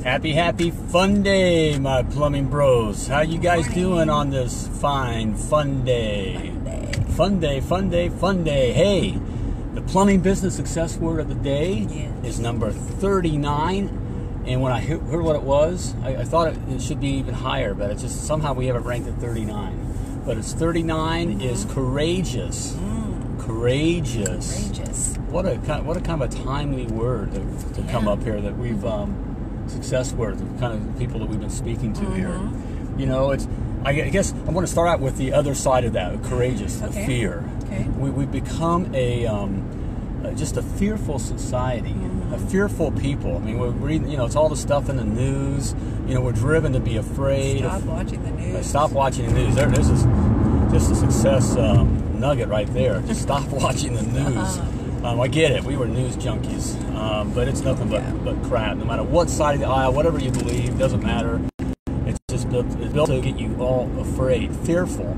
Happy fun day, my plumbing bros. How you guys doing on this fine fun day? Fun day. Hey, the plumbing business success word of the day is number 39. And when I heard what it was, I thought it should be even higher, but it's just somehow we have it ranked at 39. But it's 39 is courageous. Courageous. What a kind of a timely word to come up here that we've success word, the kind of people that we've been speaking to here. You know, I guess I want to start out with the other side of that, courageous, the fear. We've become just a fearful society, a fearful people. I mean, we're reading, it's all the stuff in the news. We're driven to be afraid. Stop watching the news. Stop watching the news. This is just a success nugget right there. Just stop watching the news. I get it. We were news junkies, but it's nothing but crap. No matter what side of the aisle, whatever you believe, doesn't matter. It's just built to get you all afraid, fearful,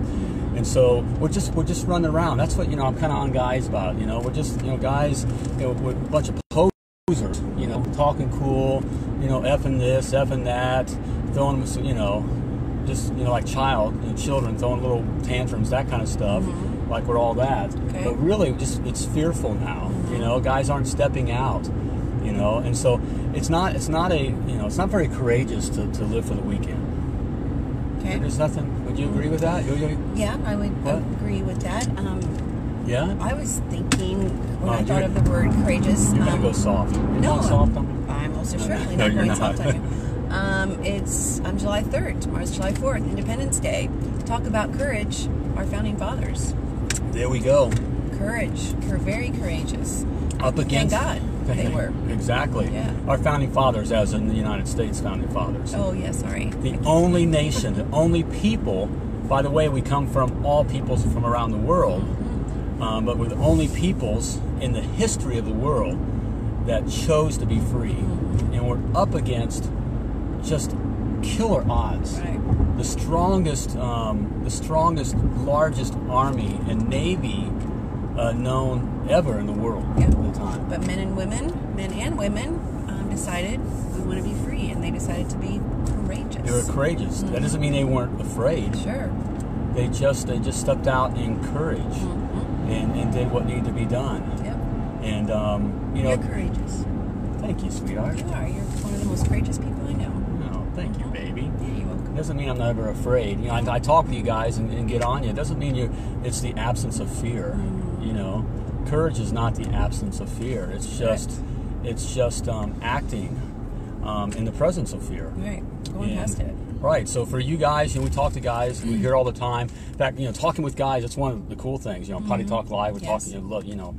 and so we're just running around. That's what I'm kind of on guys about. We're just guys, we're a bunch of posers. Talking cool. Effing this, effing that, throwing just like children throwing little tantrums, that kind of stuff. Like we're all that, but really it's fearful now. Guys aren't stepping out, and so it's not very courageous to live for the weekend. There's nothing. Would you agree with that? Yeah, I would agree with that. Yeah. I was thinking when I thought of the word courageous. You're gonna go soft. You're going soft on me? I'm most certainly not going soft on you. I'm July 3rd. Tomorrow's July 4th, Independence Day. Talk about courage. Our founding fathers. There we go. Courage. Very courageous. Up against. Thank God they were. Exactly. Yeah. Our founding fathers, as in the United States founding fathers. Oh, yeah, sorry. The only nation, the only people, by the way, we come from all peoples from around the world, but we're the only peoples in the history of the world that chose to be free. And we're up against just killer odds. Right. The strongest, largest army and navy known ever in the world at the time. But men and women decided we want to be free, and they decided to be courageous. They were courageous. That doesn't mean they weren't afraid. Sure. They just stepped out in courage and did what needed to be done. Yep. And you're courageous. Thank you, sweetheart. You are. You're one of the most courageous people I know. Oh, thank you, baby. Yeah, you're welcome. Doesn't mean I'm never afraid. I talk to you guys and get on you. It doesn't mean it's the absence of fear. Courage is not the absence of fear. It's just acting in the presence of fear. Right. Going past it. Right. So for you guys, we talk to guys. We hear all the time. In fact, talking with guys, that's one of the cool things. Potty Talk Live. We're talking.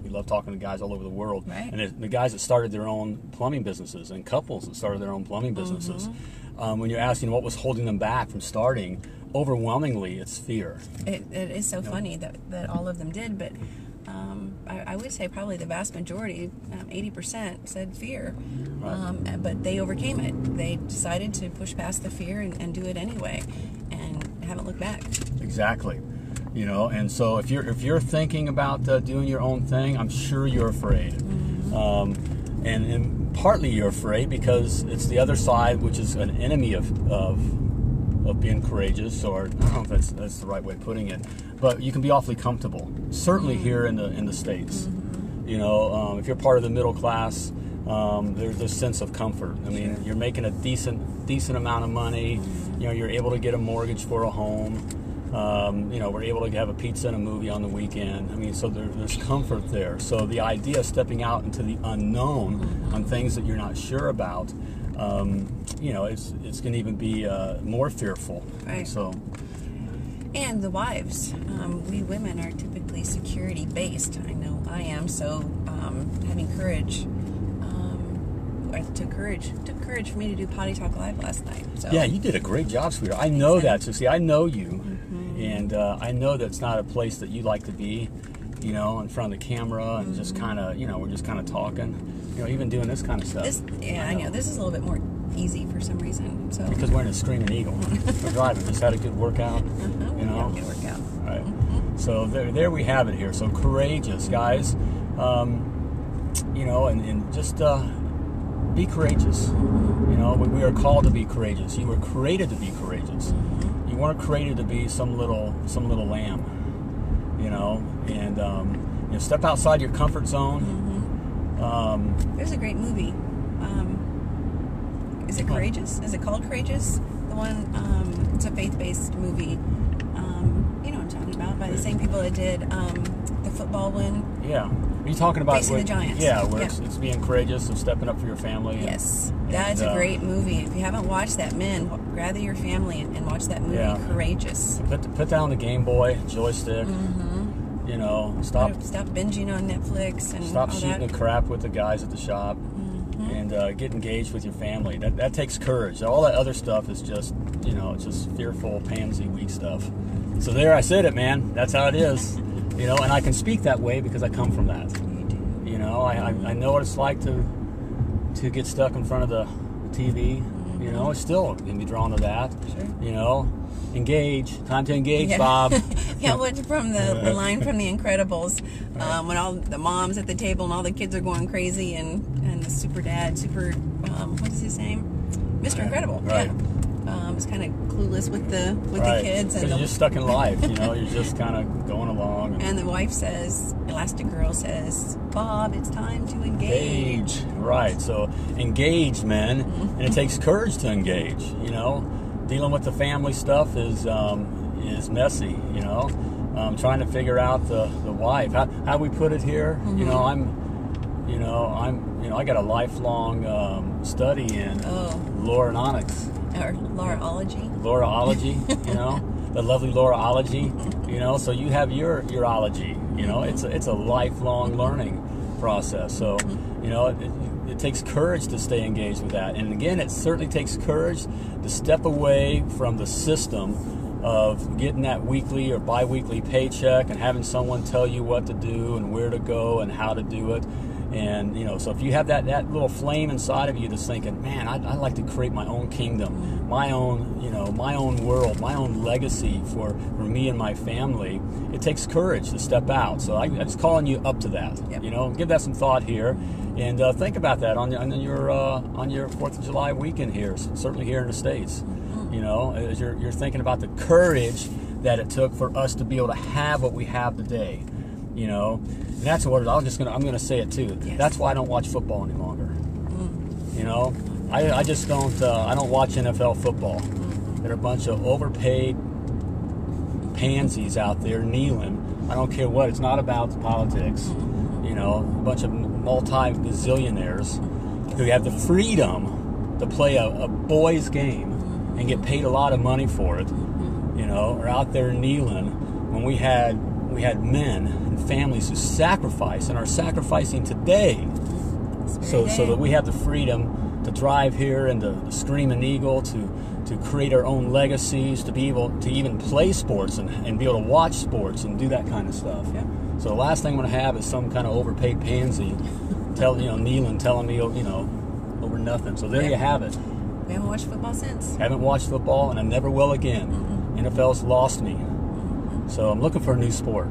We love talking to guys all over the world. Right. And the guys that started their own plumbing businesses, and couples that started their own plumbing businesses. When you're asking what was holding them back from starting, overwhelmingly it's fear. It is so funny that all of them did, but I would say probably the vast majority, 80%, said fear. Right. But they overcame it. They decided to push past the fear and do it anyway, and haven't looked back. Exactly. And so if you're thinking about doing your own thing, I'm sure you're afraid. And partly you're afraid because it's the other side, which is an enemy of being courageous, or I don't know if that's the right way of putting it, but you can be awfully comfortable. Certainly here in the States, if you're part of the middle class, there's this sense of comfort. I mean, you're making a decent amount of money. You're able to get a mortgage for a home. We're able to have a pizza and a movie on the weekend. I mean, so there's comfort there. So the idea of stepping out into the unknown on things that you're not sure about, it's going to even be more fearful. Right. And the wives, we women are typically security based. I know I am. So having courage. It took courage for me to do Potty Talk Live last night. So. Yeah, you did a great job, sweetheart. I know that. So see, I know you, and I know that's not a place that you like to be, in front of the camera and just kind of, we're just kind of talking, even doing this kind of stuff. I know. This is a little bit more easy for some reason. So because we're in a Screaming Eagle. We're driving. Just had a good workout. Yeah, good workout. All right. So there we have it here. So courageous, guys. And just be courageous. You know, we are called to be courageous. You were created to be courageous. You weren't created to be some little lamb. You know, and you know, step outside your comfort zone. There's a great movie. Is it Courageous? Is it called Courageous? The one, it's a faith-based movie. You know what I'm talking about, by the same people that did the football one. Yeah. Are you talking about Facing the Giants? Yeah, where it's being courageous and stepping up for your family. Yes. That's a great movie. If you haven't watched that, men, gather your family and watch that movie, Courageous. Put down the Game Boy, joystick. You know, stop binging on Netflix and stop all shooting the crap with the guys at the shop, and get engaged with your family. That takes courage. All that other stuff is just, you know, it's just fearful, pansy, weak stuff. So there, I said it, man. That's how it is. You know, and I can speak that way because I come from that. You do. You know, I know what it's like to get stuck in front of the TV. You know, I still can be drawn to that. Sure. You know, engage. Time to engage, Bob. Yeah, what's from the line from The Incredibles, when all the moms at the table and all the kids are going crazy, and the super dad, what is his name? Mr. Incredible. Right. Yeah. Is kind of clueless with the kids, and you're just stuck in life. You know, you're just kind of going along. And the wife says, Elastigirl says, Bob, it's time to engage. Right. So engage, men, and it takes courage to engage. You know, dealing with the family stuff is messy. You know, trying to figure out the wife. How we put it here. You know, I got a lifelong study in Lauronics. Or Laurology. Laurology, you know, the lovely Laurology, you know. So you have your urology, you know. It's a lifelong learning process. So, you know, it takes courage to stay engaged with that. And again, it certainly takes courage to step away from the system of getting that weekly or bi-weekly paycheck and having someone tell you what to do and where to go and how to do it. And, you know, so if you have that little flame inside of you that's thinking, man, I'd like to create my own kingdom, my own, you know, my own world, my own legacy for me and my family, it takes courage to step out. So I'm just calling you up to that. Yep. You know, give that some thought here, and think about that on your 4th of July weekend here, certainly here in the States. You know, as you're thinking about the courage that it took for us to be able to have what we have today. You know, and that's what I'm gonna say it too. Yes. That's why I don't watch football any longer. You know, I just don't. I don't watch NFL football. There are a bunch of overpaid pansies out there kneeling. I don't care what. It's not about politics. You know, a bunch of multi-gazillionaires who have the freedom to play a boys' game and get paid a lot of money for it. You know, are out there kneeling when we had men and families who sacrifice and are sacrificing today so that we have the freedom to drive here and to scream an eagle, to create our own legacies, to be able to even play sports and be able to watch sports and do that kind of stuff. Yeah. So the last thing I'm going to have is some kind of overpaid pansy kneeling telling me, you know, over nothing. So there you have it. We haven't watched football since. Haven't watched football, and I never will again. NFL's lost me. So I'm looking for a new sport,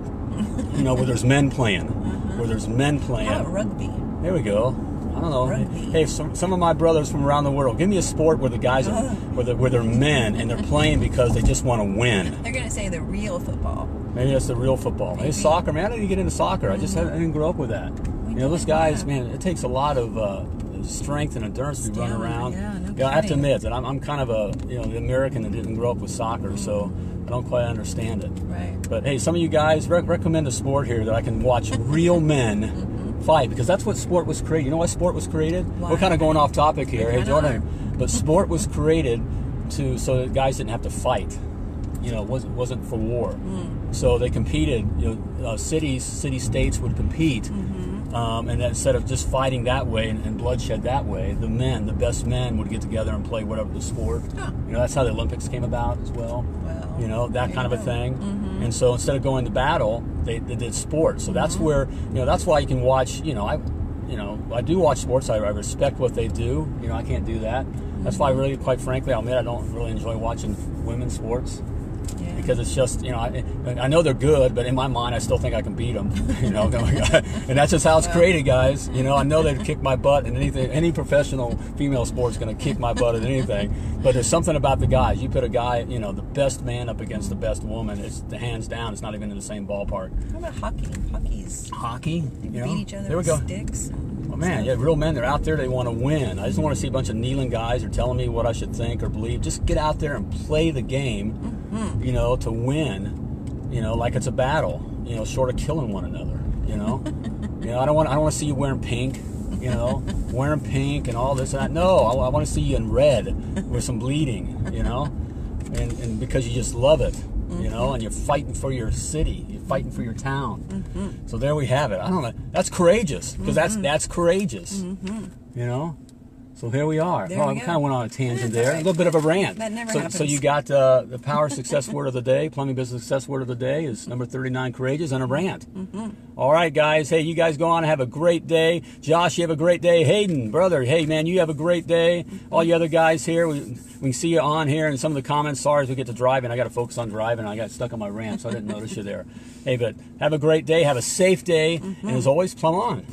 you know, where there's men playing, How about rugby? There we go. I don't know. Rugby. Hey, some of my brothers from around the world, give me a sport where the guys are, where they're men and they're playing because they just want to win. They're gonna say the real football. Maybe that's the real football. Maybe soccer, man. I didn't get into soccer. I didn't grow up with that. You know, those guys, man, it takes a lot of strength and endurance to run around. Yeah, I have to admit that I'm kind of the American that didn't grow up with soccer, so I don't quite understand it. Right. But hey, some of you guys recommend a sport here that I can watch real men fight, because that's what sport was created. You know why sport was created? Why? We're kind of going off topic here. Hey, Jordan, but sport was created so that guys didn't have to fight. You know, it wasn't for war. So they competed. You know, city-states would compete, and instead of just fighting that way and bloodshed that way, the best men would get together and play whatever the sport. Huh. You know, that's how the Olympics came about as well. You know, that kind of a thing. And so instead of going to battle, they did sports. So that's where, you know, that's why you can watch. I do watch sports. I respect what they do. You know, I can't do that. That's why, really, quite frankly, I'll admit I don't really enjoy watching women's sports. Yeah. because it's just, you know, I know they're good, but in my mind, I still think I can beat them, you know, and that's just how it's created, guys. You know, I know they'd kick my butt in anything. Any professional female sport's going to kick my butt at anything, but there's something about the guys. You put a guy, you know, the best man up against the best woman, it's the hands down. It's not even in the same ballpark. How about hockey? Hockey, you beat know, each other there we with go. sticks. Well, man, yeah, real men, they're out there, they want to win. I just don't want to see a bunch of kneeling guys or telling me what I should think or believe. Just get out there and play the game, you know, to win, you know, like it's a battle, you know, short of killing one another, you know. You know, I don't want to see you wearing pink, you know, wearing pink and all this and that. No, I want to see you in red with some bleeding, you know, and because you just love it. You know, and you're fighting for your city, you're fighting for your town. So there we have it. I don't know. That's courageous, because that's courageous. You know. So here we are. There Well, we I go. kind of went on a tangent That's there. all right. A little bit of a rant. That never So happens. you got the Power Success Word of the Day, Plumbing Business Success Word of the Day is number 39, courageous, and a rant. All right, guys. Hey, you guys go on and have a great day. Josh, you have a great day. Hayden, brother, hey, man, you have a great day. All you other guys here, we can see you on here in some of the comments. Sorry, as we get to driving, I got to focus on driving. I got stuck on my rant, so I didn't notice you there. Hey, but have a great day. Have a safe day. And as always, plumb on.